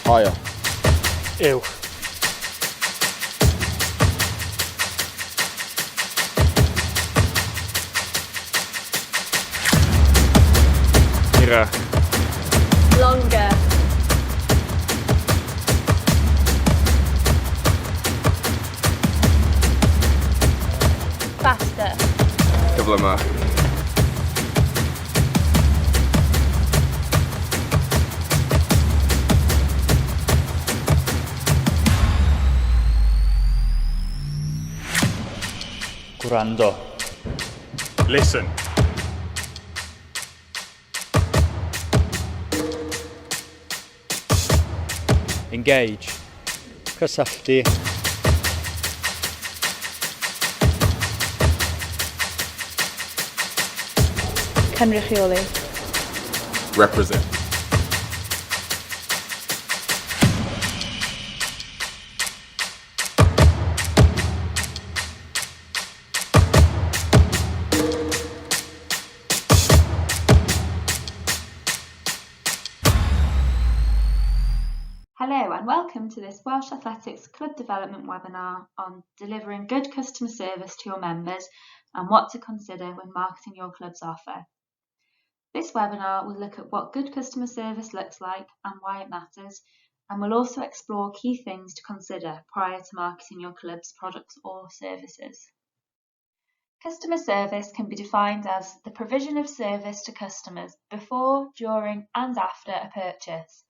Higher. Ew. Nearer. Longer. Faster. Cyflymach. Gwrando. Listen. Engage. Cysylltu. Cynrychioli. Represent. Hello and welcome to this Welsh Athletics Club Development webinar on delivering good customer service to your members and what to consider when marketing your club's offer. This webinar will look at what good customer service looks like and why it matters, and we'll also explore key things to consider prior to marketing your club's products or services. Customer service can be defined as the provision of service to customers before, during and after a purchase.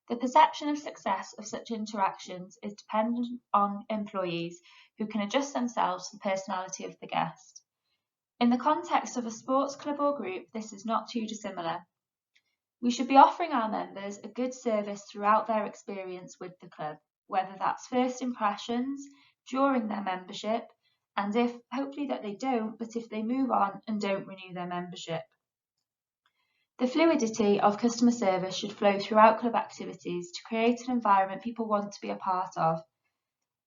The perception of success of such interactions is dependent on employees who can adjust themselves to the personality of the guest. In the context of a sports club or group, this is not too dissimilar. We should be offering our members a good service throughout their experience with the club, whether that's first impressions, during their membership, and hopefully that they don't, but if they move on and don't renew their membership. The fluidity of customer service should flow throughout club activities to create an environment people want to be a part of.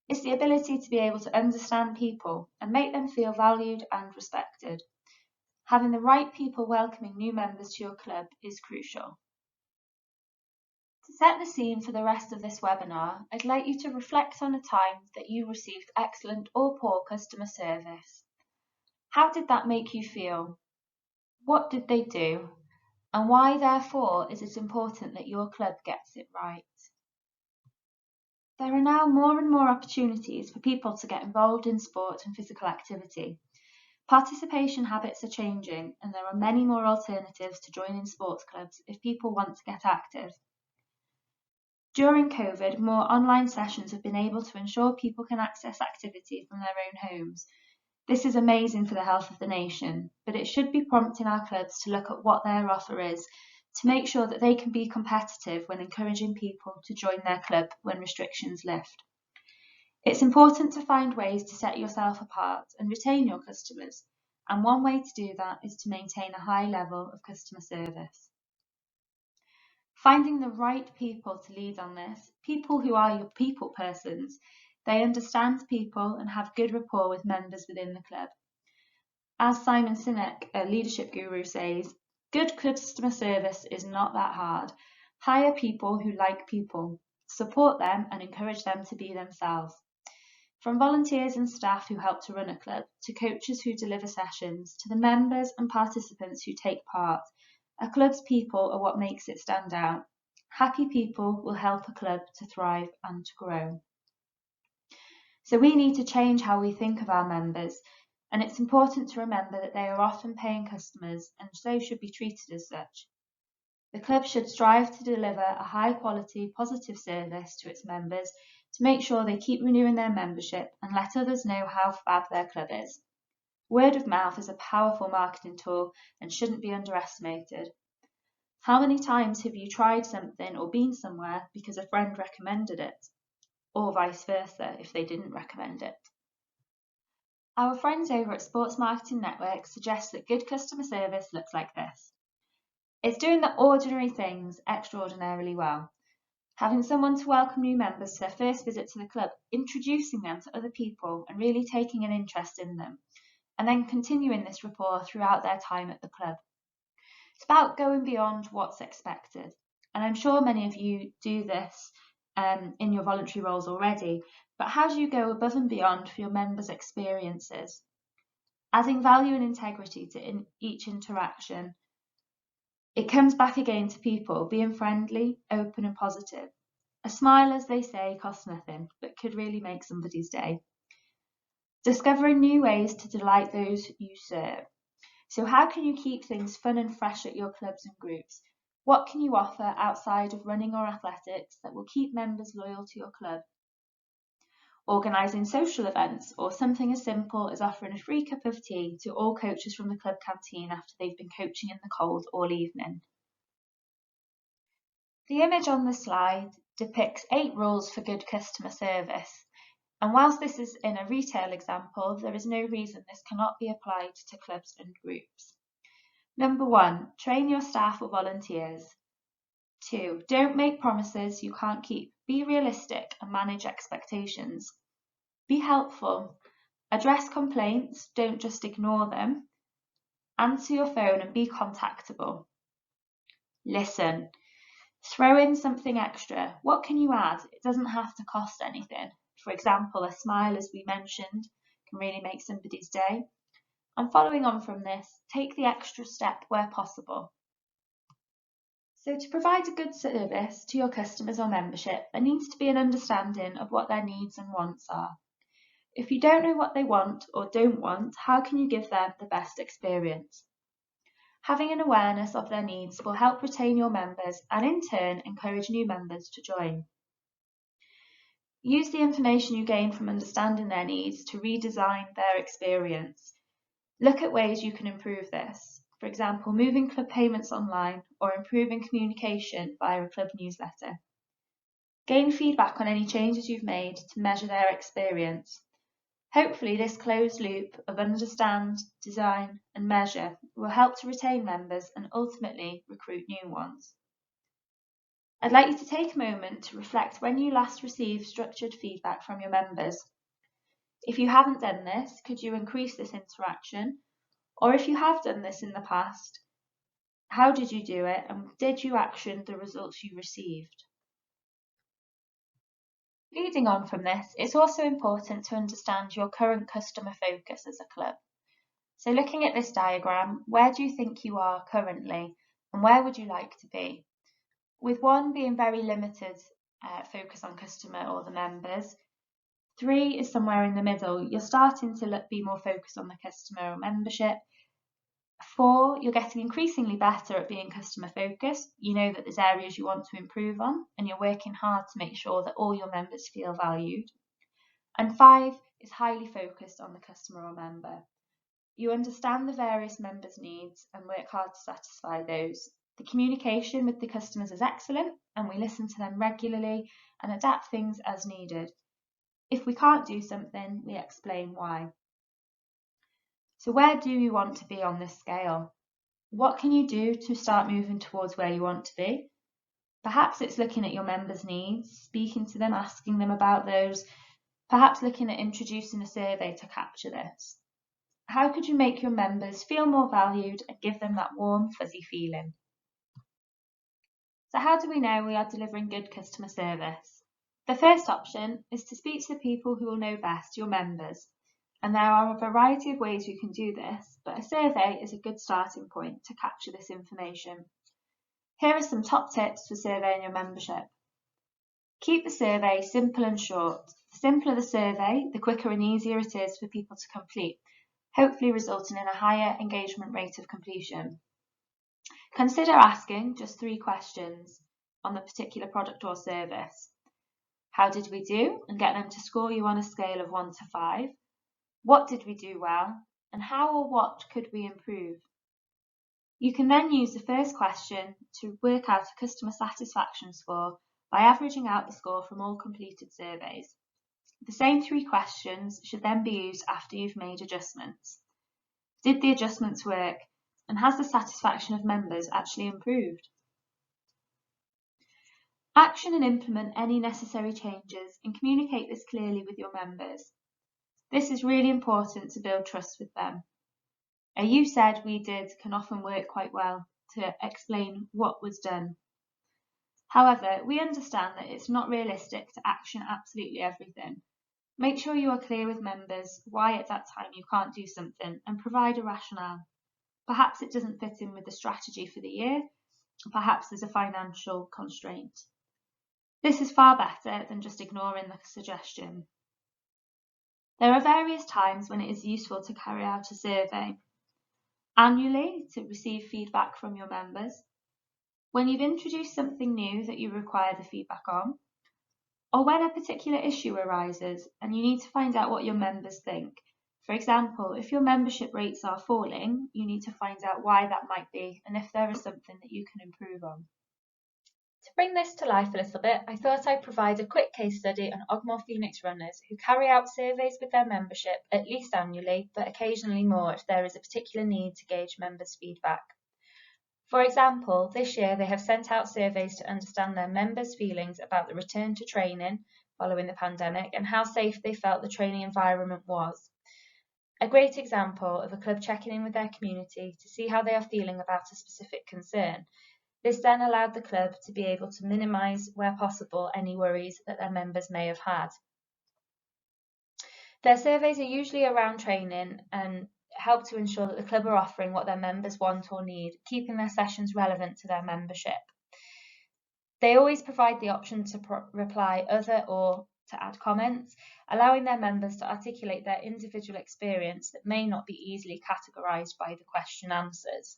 It's the ability to be able to understand people and make them feel valued and respected. Having the right people welcoming new members to your club is crucial. To set the scene for the rest of this webinar, I'd like you to reflect on a time that you received excellent or poor customer service. How did that make you feel? What did they do? And why, therefore, is it important that your club gets it right? There are now more and more opportunities for people to get involved in sport and physical activity. Participation habits are changing, and there are many more alternatives to joining sports clubs if people want to get active. During COVID, more online sessions have been able to ensure people can access activity from their own homes. This is amazing for the health of the nation, but it should be prompting our clubs to look at what their offer is to make sure that they can be competitive when encouraging people to join their club when restrictions lift. It's important to find ways to set yourself apart and retain your customers, and one way to do that is to maintain a high level of customer service. Finding the right people to lead on this, people who are your people persons. They understand people and have good rapport with members within the club. As Simon Sinek, a leadership guru, says, good customer service is not that hard. Hire people who like people, support them and encourage them to be themselves. From volunteers and staff who help to run a club, to coaches who deliver sessions, to the members and participants who take part, a club's people are what makes it stand out. Happy people will help a club to thrive and to grow. So we need to change how we think of our members, and it's important to remember that they are often paying customers and so should be treated as such. The club should strive to deliver a high quality, positive service to its members to make sure they keep renewing their membership and let others know how fab their club is. Word of mouth is a powerful marketing tool and shouldn't be underestimated. How many times have you tried something or been somewhere because a friend recommended it? Or vice versa if they didn't recommend it. Our friends over at Sports Marketing Network suggest that good customer service looks like this. It's doing the ordinary things extraordinarily well. Having someone to welcome new members to their first visit to the club, introducing them to other people and really taking an interest in them, and then continuing this rapport throughout their time at the club. It's about going beyond what's expected, and I'm sure many of you do this in your voluntary roles already, but how do you go above and beyond for your members' experiences? Adding value and integrity to each interaction. It comes back again to people being friendly, open and positive. A smile, as they say, costs nothing, but could really make somebody's day. Discovering new ways to delight those you serve. So how can you keep things fun and fresh at your clubs and groups? What can you offer outside of running or athletics that will keep members loyal to your club? Organising social events, or something as simple as offering a free cup of tea to all coaches from the club canteen after they've been coaching in the cold all evening. The image on the slide depicts 8 rules for good customer service. And whilst this is in a retail example, there is no reason this cannot be applied to clubs and groups. Number 1, train your staff or volunteers. 2, don't make promises you can't keep. Be realistic and manage expectations. Be helpful. Address complaints, don't just ignore them. Answer your phone and be contactable. Listen. Throw in something extra. What can you add? It doesn't have to cost anything. For example, a smile, as we mentioned, can really make somebody's day. And following on from this, take the extra step where possible. So to provide a good service to your customers or membership, there needs to be an understanding of what their needs and wants are. If you don't know what they want or don't want, how can you give them the best experience? Having an awareness of their needs will help retain your members and in turn encourage new members to join. Use the information you gain from understanding their needs to redesign their experience. Look at ways you can improve this. For example, moving club payments online or improving communication via a club newsletter. Gain feedback on any changes you've made to measure their experience. Hopefully, this closed loop of understand, design and measure will help to retain members and ultimately recruit new ones. I'd like you to take a moment to reflect when you last received structured feedback from your members. If you haven't done this, could you increase this interaction? Or if you have done this in the past, how did you do it and did you action the results you received? Leading on from this, it's also important to understand your current customer focus as a club. So looking at this diagram, where do you think you are currently and where would you like to be? With 1 being very limited focus on customer or the members, 3 is somewhere in the middle. You're starting to be more focused on the customer or membership. 4, you're getting increasingly better at being customer focused. You know that there's areas you want to improve on and you're working hard to make sure that all your members feel valued. And 5 is highly focused on the customer or member. You understand the various members' needs and work hard to satisfy those. The communication with the customers is excellent and we listen to them regularly and adapt things as needed. If we can't do something, we explain why. So where do you want to be on this scale? What can you do to start moving towards where you want to be? Perhaps it's looking at your members' needs, speaking to them, asking them about those, perhaps looking at introducing a survey to capture this. How could you make your members feel more valued and give them that warm, fuzzy feeling? So how do we know we are delivering good customer service? The first option is to speak to the people who will know best, your members. And there are a variety of ways you can do this, but a survey is a good starting point to capture this information. Here are some top tips for surveying your membership. Keep the survey simple and short. The simpler the survey, the quicker and easier it is for people to complete, hopefully resulting in a higher engagement rate of completion. Consider asking just 3 questions on the particular product or service. How did we do? And get them to score you on a scale of 1 to 5. What did we do well? And how or what could we improve? You can then use the first question to work out a customer satisfaction score by averaging out the score from all completed surveys. The same 3 questions should then be used after you've made adjustments. Did the adjustments work? And has the satisfaction of members actually improved? Action and implement any necessary changes and communicate this clearly with your members. This is really important to build trust with them. A "you said, we did" can often work quite well to explain what was done. However, we understand that it's not realistic to action absolutely everything. Make sure you are clear with members why at that time you can't do something and provide a rationale. Perhaps it doesn't fit in with the strategy for the year, perhaps there's a financial constraint. This is far better than just ignoring the suggestion. There are various times when it is useful to carry out a survey. Annually, to receive feedback from your members, when you've introduced something new that you require the feedback on, or when a particular issue arises and you need to find out what your members think. For example, if your membership rates are falling, you need to find out why that might be and if there is something that you can improve on. To bring this to life a little bit, I thought I'd provide a quick case study on Ogmore Phoenix runners who carry out surveys with their membership at least annually, but occasionally more if there is a particular need to gauge members' feedback. For example, this year they have sent out surveys to understand their members' feelings about the return to training following the pandemic and how safe they felt the training environment was. A great example of a club checking in with their community to see how they are feeling about a specific concern. This then allowed the club to be able to minimise, where possible, any worries that their members may have had. Their surveys are usually around training and help to ensure that the club are offering what their members want or need, keeping their sessions relevant to their membership. They always provide the option to reply other or to add comments, allowing their members to articulate their individual experience that may not be easily categorised by the question answers.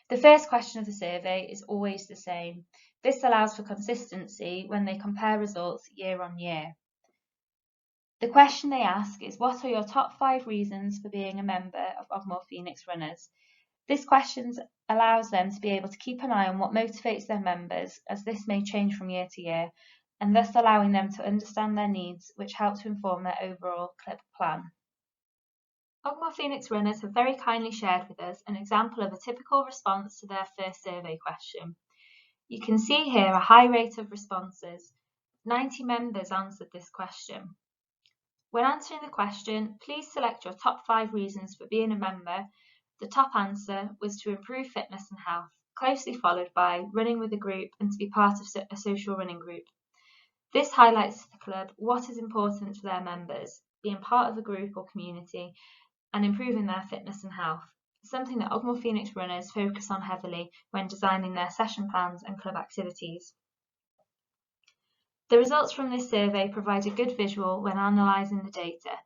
The first question of the survey is always the same. This allows for consistency when they compare results year on year. The question they ask is, what are your top 5 reasons for being a member of Ogmore Phoenix Runners? This question allows them to be able to keep an eye on what motivates their members, as this may change from year to year, and thus allowing them to understand their needs, which help to inform their overall club plan. Ogmore Phoenix Runners have very kindly shared with us an example of a typical response to their first survey question. You can see here a high rate of responses. 90 members answered this question. When answering the question, please select your top 5 reasons for being a member. The top answer was to improve fitness and health, closely followed by running with a group and to be part of a social running group. This highlights to the club what is important to their members, being part of a group or community and improving their fitness and health, something that Ogmore Phoenix Runners focus on heavily when designing their session plans and club activities. The results from this survey provide a good visual when analysing the data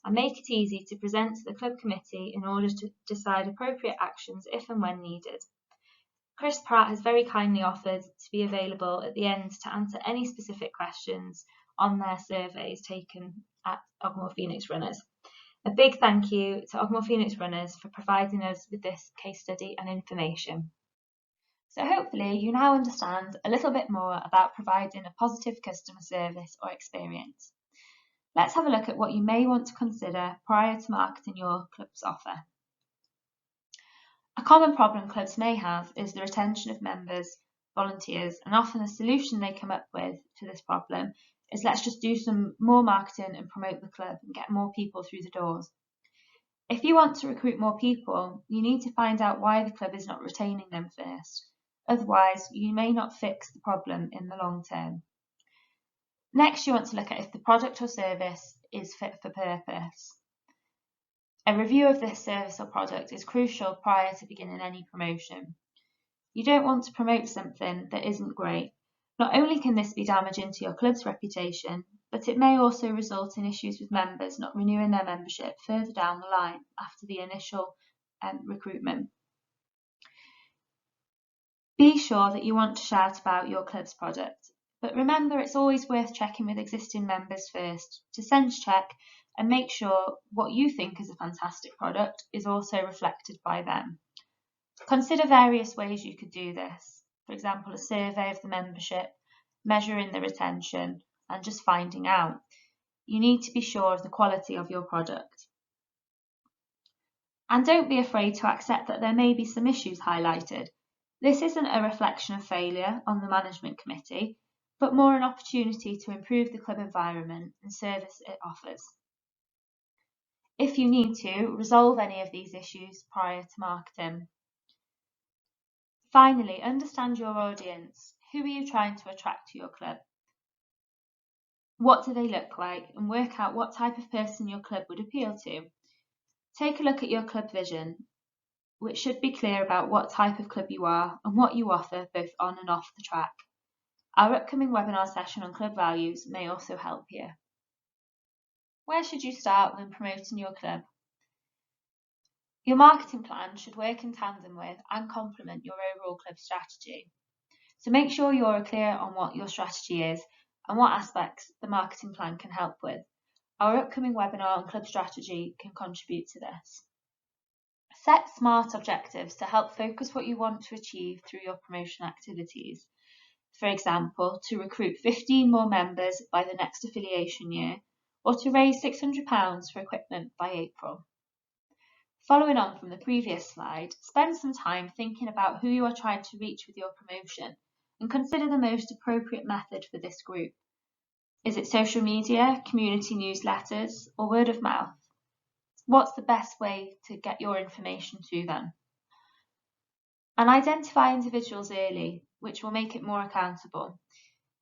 and make it easy to present to the club committee in order to decide appropriate actions if and when needed. Chris Pratt has very kindly offered to be available at the end to answer any specific questions on their surveys taken at Ogmore Phoenix Runners. A big thank you to Ogmore Phoenix Runners for providing us with this case study and information. So hopefully you now understand a little bit more about providing a positive customer service or experience. Let's have a look at what you may want to consider prior to marketing your club's offer. A common problem clubs may have is the retention of members, volunteers, and often the solution they come up with to this problem is let's just do some more marketing and promote the club and get more people through the doors. If you want to recruit more people, you need to find out why the club is not retaining them first. Otherwise, you may not fix the problem in the long term. Next, you want to look at if the product or service is fit for purpose. A review of this service or product is crucial prior to beginning any promotion. You don't want to promote something that isn't great. Not only can this be damaging to your club's reputation, but it may also result in issues with members not renewing their membership further down the line after the initial recruitment. Be sure that you want to shout about your club's product, but remember it's always worth checking with existing members first to sense check and make sure what you think is a fantastic product is also reflected by them. Consider various ways you could do this, for example a survey of the membership, measuring the retention and just finding out. You need to be sure of the quality of your product. And don't be afraid to accept that there may be some issues highlighted. This isn't a reflection of failure on the management committee, but more an opportunity to improve the club environment and service it offers. If you need to, resolve any of these issues prior to marketing. Finally, understand your audience. who are you trying to attract to your club? What do they look like, and work out what type of person your club would appeal to. Take a look at your club vision, which should be clear about what type of club you are and what you offer both on and off the track. Our upcoming webinar session on club values may also help here. Where should you start when promoting your club? Your marketing plan should work in tandem with and complement your overall club strategy. So make sure you're clear on what your strategy is and what aspects the marketing plan can help with. Our upcoming webinar on club strategy can contribute to this. Set SMART objectives to help focus what you want to achieve through your promotion activities. For example, to recruit 15 more members by the next affiliation year, or to raise £600 for equipment by April. Following on from the previous slide, spend some time thinking about who you are trying to reach with your promotion and consider the most appropriate method for this group. Is it social media, community newsletters, or word of mouth? What's the best way to get your information to them? And identify individuals early, which will make it more accountable.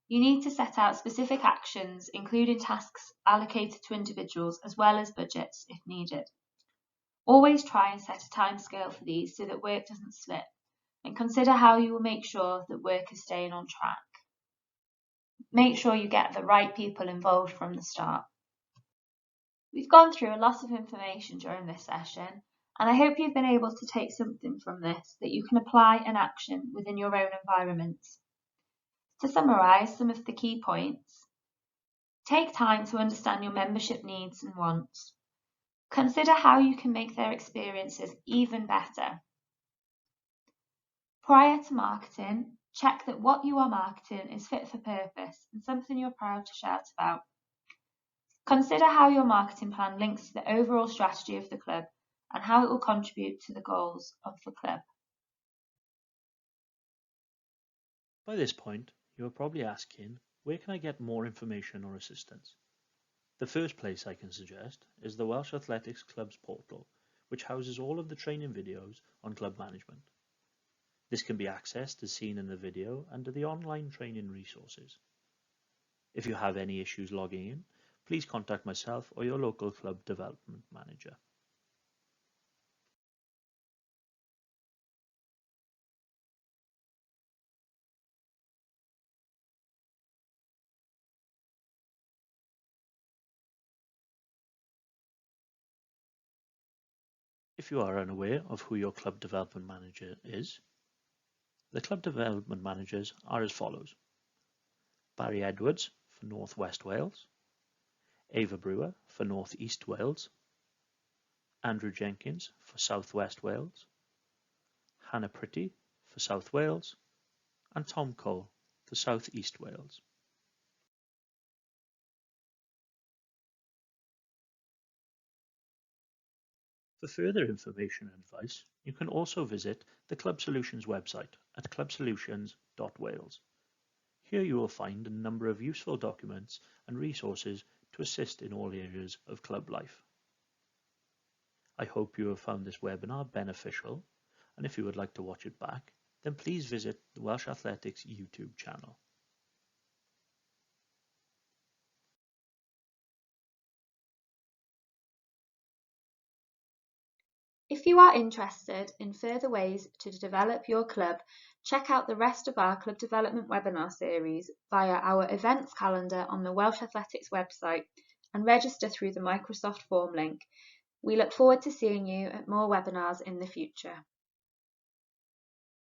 You need to set out specific actions, including tasks allocated to individuals as well as budgets if needed. Always try and set a timescale for these so that work doesn't slip, and consider how you will make sure that work is staying on track. Make sure you get the right people involved from the start. We've gone through a lot of information during this session, and I hope you've been able to take something from this that you can apply and action within your own environments. To summarise some of the key points, take time to understand your membership needs and wants. Consider how you can make their experiences even better. Prior to marketing, check that what you are marketing is fit for purpose and something you're proud to shout about. Consider how your marketing plan links to the overall strategy of the club and how it will contribute to the goals of the club. By this point, you are probably asking, where can I get more information or assistance? The first place I can suggest is the Welsh Athletics Club's portal, which houses all of the training videos on club management. This can be accessed as seen in the video under the online training resources. If you have any issues logging in, please contact myself or your local club development manager. If you are unaware of who your club development manager is, the club development managers are as follows: Barry Edwards for North West Wales, Ava Brewer for North East Wales, Andrew Jenkins for South West Wales, Hannah Pretty for South Wales, and Tom Cole for South East Wales. For further information and advice, you can also visit the Club Solutions website at clubsolutions.wales. Here you will find a number of useful documents and resources to assist in all areas of club life. I hope you have found this webinar beneficial, and if you would like to watch it back, then please visit the Welsh Athletics YouTube channel. If you are interested in further ways to develop your club, check out the rest of our club development webinar series via our events calendar on the Welsh Athletics website and register through the Microsoft form link. We look forward to seeing you at more webinars in the future.